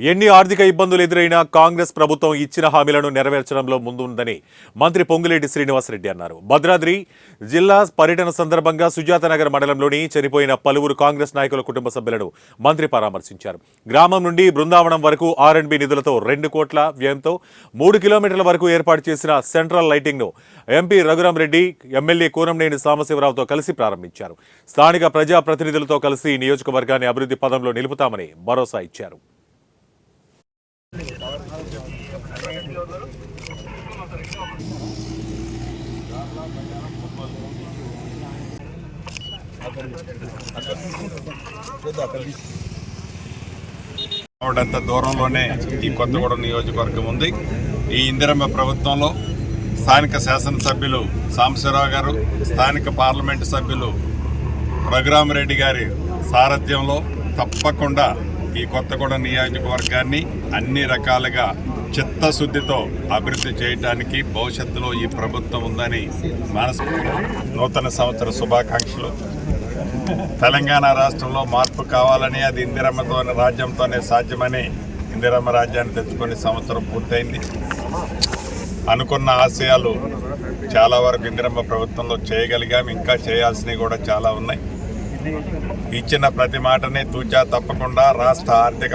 ఎన్ని ఆర్థిక ఇబ్బందులు ఎదురైనా కాంగ్రెస్ ప్రభుత్వం ఇచ్చిన హామీలను నెరవేర్చడంలో ముందుందని మంత్రి పొంగులేటి శ్రీనివాసరెడ్డి అన్నారు. భద్రాద్రి జిల్లా పర్యటన సందర్భంగా సుజాతనగర్ మండలంలోని చనిపోయిన పలువురు కాంగ్రెస్ నాయకుల కుటుంబ సభ్యులను మంత్రి పరామర్శించారు. గ్రామం నుండి బృందావనం వరకు R&B నిధులతో 2 కోట్ల వ్యయంతో 3 కిలోమీటర్ల వరకు ఏర్పాటు చేసిన సెంట్రల్ లైటింగ్ ను ఎంపీ రఘురామరెడ్డి, ఎమ్మెల్యే కూనంనేని సాంబశివరావుతో కలిసి ప్రారంభించారు. స్థానిక ప్రజాప్రతినిధులతో కలిసి నియోజకవర్గాన్ని అభివృద్ధి పదంలో నిలుపుతామని భరోసా ఇచ్చారు. అంత దూరంలోనే ఈ కొత్తగూడెం నియోజకవర్గం ఉంది. ఈ ఇందిరమ్మ ప్రభుత్వంలో స్థానిక శాసనసభ్యులు సాంబశివరావు గారు, స్థానిక పార్లమెంటు సభ్యులు రఘురామరెడ్డి గారి సారథ్యంలో తప్పకుండా ఈ కొత్తగూడెం నియోజకవర్గాన్ని అన్ని రకాలుగా చిత్తశుద్ధితో అభివృద్ధి చేయడానికి భవిష్యత్తులో ఈ ప్రభుత్వం ఉందని నూతన సంవత్సర శుభాకాంక్షలు. తెలంగాణ రాష్ట్రంలో మార్పు కావాలని అది ఇందిరమ్మతో రాజ్యంతోనే సాధ్యమని ఇందిరమ్మ రాజ్యాన్ని తెచ్చుకొని సంవత్సరం పూర్తయింది. అనుకున్న ఆశయాలు చాలా వరకు ఇందిరమ్మ ప్రభుత్వంలో చేయగలిగాం. ఇంకా చేయాల్సినవి కూడా చాలా ఉన్నాయి. ఇచ్చిన ప్రతి మాటని తూచా తప్పకుండా రాష్ట్ర ఆర్థిక